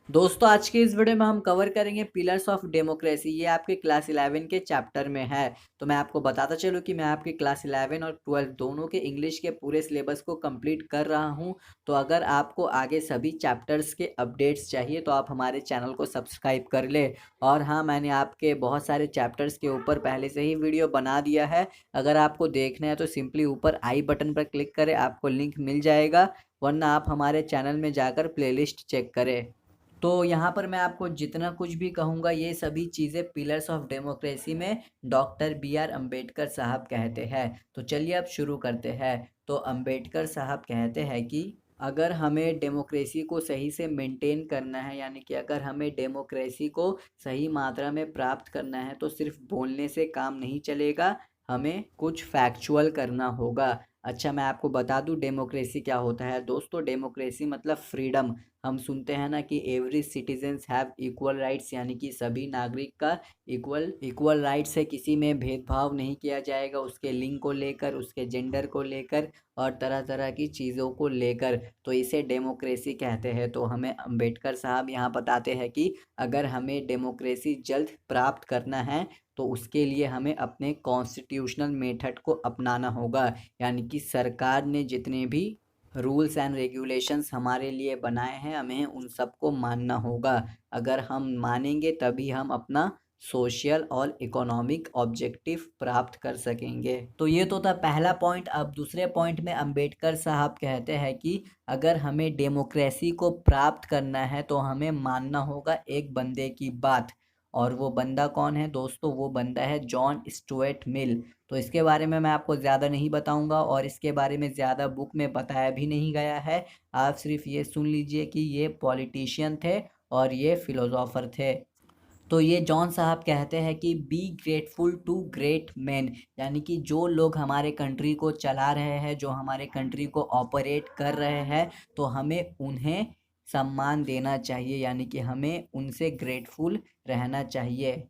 दोस्तों आज के इस वीडियो में हम कवर करेंगे पिलर्स ऑफ डेमोक्रेसी। ये आपके क्लास 11 के चैप्टर में है। तो मैं आपको बताता चलूँ कि मैं आपके क्लास 11 और 12 दोनों के इंग्लिश के पूरे सिलेबस को कंप्लीट कर रहा हूं। तो अगर आपको आगे सभी चैप्टर्स के अपडेट्स चाहिए तो आप हमारे चैनल को सब्सक्राइब कर ले। और हाँ, मैंने आपके बहुत सारे चैप्टर्स के ऊपर पहले से ही वीडियो बना दिया है। अगर आपको देखना है तो सिंपली ऊपर आई बटन पर क्लिक करें, आपको लिंक मिल जाएगा, वरना आप हमारे चैनल में जाकर प्लेलिस्ट चेक करें। तो यहाँ पर मैं आपको जितना कुछ भी कहूँगा ये सभी चीज़ें पिलर्स ऑफ डेमोक्रेसी में डॉक्टर बी आर अम्बेडकर साहब कहते हैं। तो चलिए अब शुरू करते हैं। तो अम्बेडकर साहब कहते हैं कि अगर हमें डेमोक्रेसी को सही से मेंटेन करना है, यानी कि अगर हमें डेमोक्रेसी को सही मात्रा में प्राप्त करना है तो सिर्फ बोलने से काम नहीं चलेगा, हमें कुछ फैक्चुअल करना होगा। अच्छा, मैं आपको बता दूं डेमोक्रेसी क्या होता है। दोस्तों डेमोक्रेसी मतलब फ्रीडम। हम सुनते हैं ना कि every citizens have equal rights, यानी कि सभी नागरिक का इक्वल इक्वल राइट्स है। किसी में भेदभाव नहीं किया जाएगा, उसके लिंग को लेकर, उसके जेंडर को लेकर और तरह तरह की चीज़ों को लेकर। तो इसे डेमोक्रेसी कहते हैं। तो हमें अंबेडकर साहब यहाँ बताते हैं कि अगर हमें डेमोक्रेसी जल्द प्राप्त करना है तो उसके लिए हमें अपने कॉन्स्टिट्यूशनल मेथड को अपनाना होगा। यानी कि सरकार ने जितने भी रूल्स एंड रेगुलेशंस हमारे लिए बनाए हैं हमें उन सबको मानना होगा। अगर हम मानेंगे तभी हम अपना सोशल और इकोनॉमिक ऑब्जेक्टिव प्राप्त कर सकेंगे। तो ये तो था पहला पॉइंट। अब दूसरे पॉइंट में अंबेडकर साहब कहते हैं कि अगर हमें डेमोक्रेसी को प्राप्त करना है तो हमें मानना होगा एक बंदे की बात। और वो बंदा कौन है दोस्तों? वो बंदा है जॉन स्टुअर्ट मिल। तो इसके बारे में मैं आपको ज़्यादा नहीं बताऊंगा और इसके बारे में ज़्यादा बुक में बताया भी नहीं गया है। आप सिर्फ ये सुन लीजिए कि ये पॉलिटिशियन थे और ये फिलोसोफर थे। तो ये जॉन साहब कहते हैं कि be grateful to great man, यानी कि जो लोग हमारे कंट्री को चला रहे हैं, जो हमारे कंट्री को ऑपरेट कर रहे हैं, तो हमें उन्हें सम्मान देना चाहिए, यानी कि हमें उनसे ग्रेटफुल रहना चाहिए।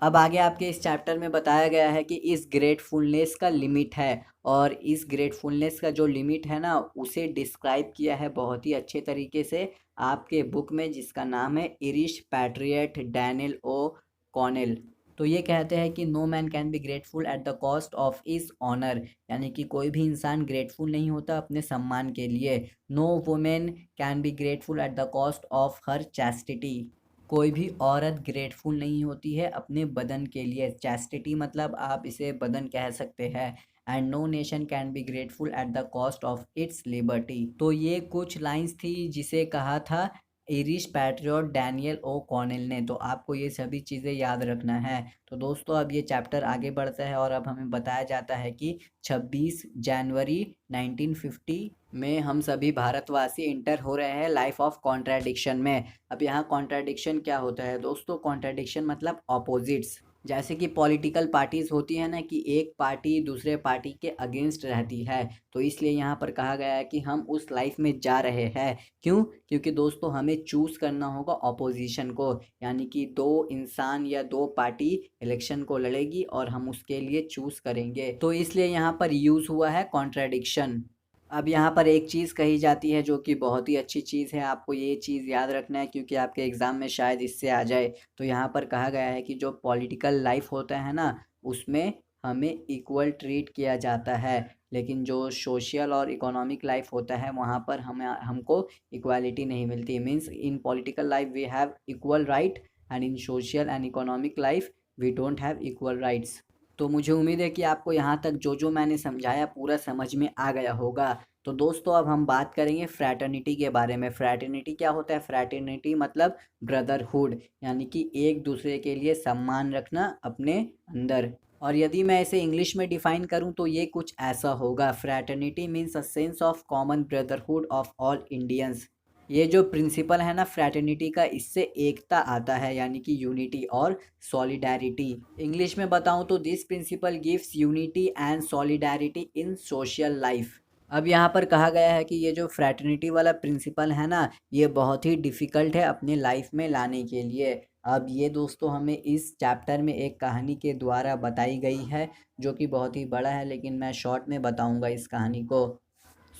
अब आगे आपके इस चैप्टर में बताया गया है कि इस ग्रेटफुलनेस का लिमिट है। और इस ग्रेटफुलनेस का जो लिमिट है ना उसे डिस्क्राइब किया है बहुत ही अच्छे तरीके से आपके बुक में, जिसका नाम है Irish patriot Daniel O'Connell. तो ये कहते हैं कि no man can be grateful at the cost of his honour, यानी कि कोई भी इंसान ग्रेटफुल नहीं होता अपने सम्मान के लिए। No women can be grateful at the cost of her chastity, कोई भी औरत ग्रेटफुल नहीं होती है अपने बदन के लिए। चैस्टिटी मतलब आप इसे बदन कह सकते हैं। And no nation can be grateful at the cost of its liberty. तो ये कुछ लाइंस थी जिसे कहा था Irish patriot Daniel O'Connell ने। तो आपको ये सभी चीज़ें याद रखना है। तो दोस्तों अब ये चैप्टर आगे बढ़ता है और अब हमें बताया जाता है कि 26 जनवरी 1950 में हम सभी भारतवासी इंटर हो रहे हैं लाइफ ऑफ कॉन्ट्राडिक्शन में। अब यहाँ कॉन्ट्राडिक्शन क्या होता है दोस्तों? कॉन्ट्राडिक्शन मतलब ऑपोजिट्स। जैसे कि पॉलिटिकल पार्टीज होती है ना कि एक पार्टी दूसरे पार्टी के अगेंस्ट रहती है, तो इसलिए यहाँ पर कहा गया है कि हम उस लाइफ में जा रहे हैं। क्यों? क्योंकि दोस्तों हमें चूज करना होगा ऑपोजिशन को, यानी कि दो इंसान या दो पार्टी इलेक्शन को लड़ेगी और हम उसके लिए चूज करेंगे। तो इसलिए यहाँ पर यूज हुआ है कॉन्ट्राडिक्शन। अब यहाँ पर एक चीज़ कही जाती है जो कि बहुत ही अच्छी चीज़ है, आपको ये चीज़ याद रखना है क्योंकि आपके एग्ज़ाम में शायद इससे आ जाए। तो यहाँ पर कहा गया है कि जो पॉलिटिकल लाइफ होता है ना उसमें हमें इक्वल ट्रीट किया जाता है, लेकिन जो सोशल और इकोनॉमिक लाइफ होता है वहाँ पर हमें हमको इक्वालिटी नहीं मिलती। Means in political life we have equal right and in social and economic life we don't have equal rights. तो मुझे उम्मीद है कि आपको यहाँ तक जो जो मैंने समझाया पूरा समझ में आ गया होगा। तो दोस्तों अब हम बात करेंगे फ्रैटर्निटी के बारे में। फ्रैटर्निटी क्या होता है? फ्रैटर्निटी मतलब ब्रदरहुड, यानी कि एक दूसरे के लिए सम्मान रखना अपने अंदर। और यदि मैं इसे इंग्लिश में डिफाइन करूं तो ये कुछ ऐसा होगा। Fraternity means a sense of common brotherhood of all Indians. ये जो प्रिंसिपल है ना फ्रैटर्निटी का, इससे एकता आता है, यानी कि यूनिटी और सॉलिडैरिटी। इंग्लिश में बताऊं तो this principle gives unity and solidarity in social life. अब यहाँ पर कहा गया है कि ये जो फ्रैटर्निटी वाला प्रिंसिपल है ना ये बहुत ही डिफ़िकल्ट है अपने लाइफ में लाने के लिए। अब ये दोस्तों हमें इस चैप्टर में एक कहानी के द्वारा बताई गई है जो कि बहुत ही बड़ा है, लेकिन मैं शॉर्ट में बताऊंगा इस कहानी को।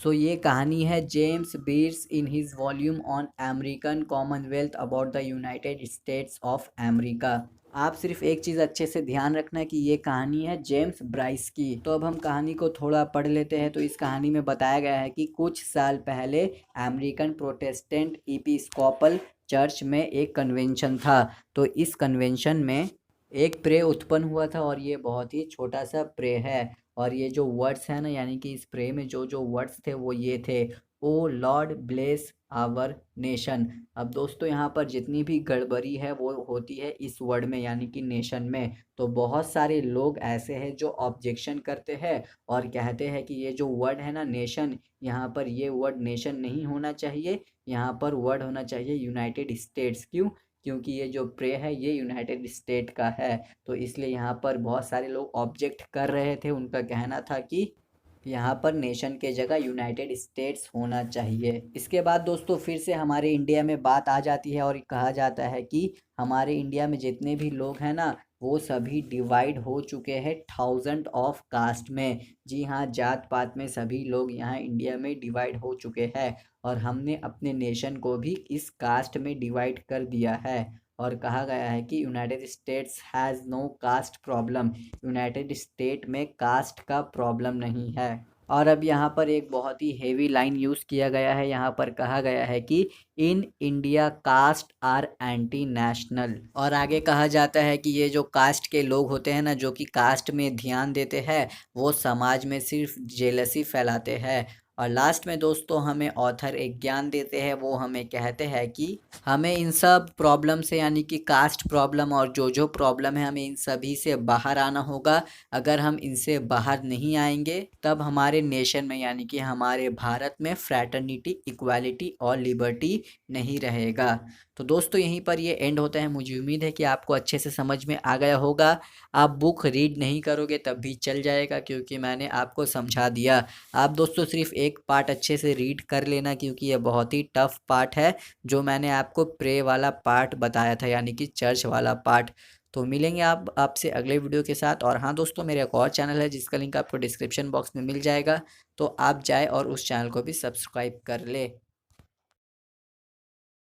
सो ये कहानी है James Bryce in his volume on American Commonwealth about the United States of America. आप सिर्फ एक चीज़ अच्छे से ध्यान रखना कि ये कहानी है जेम्स ब्राइस की। तो अब हम कहानी को थोड़ा पढ़ लेते हैं। तो इस कहानी में बताया गया है कि कुछ साल पहले अमेरिकन प्रोटेस्टेंट एपिस्कोपल चर्च में एक कन्वेंशन था। तो इस कन्वेंशन में एक प्रे उत्पन्न हुआ था और ये बहुत ही छोटा सा प्रे है। और ये जो वर्ड्स है ना, यानी कि इस प्रे में जो जो वर्ड्स थे वो ये थे, ओ लॉर्ड ब्लेस आवर नेशन। अब दोस्तों यहाँ पर जितनी भी गड़बड़ी है वो होती है इस वर्ड में, यानी कि नेशन में। तो बहुत सारे लोग ऐसे हैं जो ऑब्जेक्शन करते हैं और कहते हैं कि ये जो वर्ड है ना नेशन, यहाँ पर ये वर्ड नेशन नहीं होना चाहिए, यहाँ पर वर्ड होना चाहिए यूनाइटेड स्टेट्स। क्यों? क्योंकि ये जो प्रे है ये यूनाइटेड स्टेट का है। तो इसलिए यहाँ पर बहुत सारे लोग ऑब्जेक्ट कर रहे थे। उनका कहना था कि यहाँ पर नेशन के जगह यूनाइटेड स्टेट्स होना चाहिए। इसके बाद दोस्तों फिर से हमारे इंडिया में बात आ जाती है और कहा जाता है कि हमारे इंडिया में जितने भी लोग हैं ना वो सभी डिवाइड हो चुके हैं 1000 ऑफ कास्ट में। जी हाँ, जात पात में सभी लोग यहाँ इंडिया में डिवाइड हो चुके हैं और हमने अपने नेशन को भी इस कास्ट में डिवाइड कर दिया है। और कहा गया है कि United States has no caste problem, United State में कास्ट का प्रॉब्लम नहीं है। और अब यहाँ पर एक बहुत ही हेवी लाइन यूज़ किया गया है। यहाँ पर कहा गया है कि in India caste are anti national. और आगे कहा जाता है कि ये जो कास्ट के लोग होते हैं ना, जो कि कास्ट में ध्यान देते हैं, वो समाज में सिर्फ जेलसी फैलाते हैं। और लास्ट में दोस्तों हमें ऑथर एक ज्ञान देते हैं। वो हमें कहते हैं कि हमें इन सब प्रॉब्लम से, यानी कि कास्ट प्रॉब्लम और जो जो प्रॉब्लम है, हमें इन सभी से बाहर आना होगा। अगर हम इनसे बाहर नहीं आएंगे तब हमारे नेशन में, यानी कि हमारे भारत में फ्रैटर्निटी, इक्वालिटी और लिबर्टी नहीं रहेगा। तो दोस्तों यहीं पर ये एंड होता है। मुझे उम्मीद है कि आपको अच्छे से समझ में आ गया होगा। आप बुक रीड नहीं करोगे तब भी चल जाएगा, क्योंकि मैंने आपको समझा दिया। आप दोस्तों सिर्फ एक पार्ट अच्छे से रीड कर लेना, क्योंकि ये बहुत ही टफ पार्ट है जो मैंने आपको प्रे वाला पार्ट बताया था, यानी कि चर्च वाला पार्ट। तो मिलेंगे आप आपसे अगले वीडियो के साथ। और हाँ दोस्तों, मेरा एक और चैनल है जिसका लिंक आपको डिस्क्रिप्शन बॉक्स में मिल जाएगा, तो आप जाए और उस चैनल को भी सब्सक्राइब कर ले।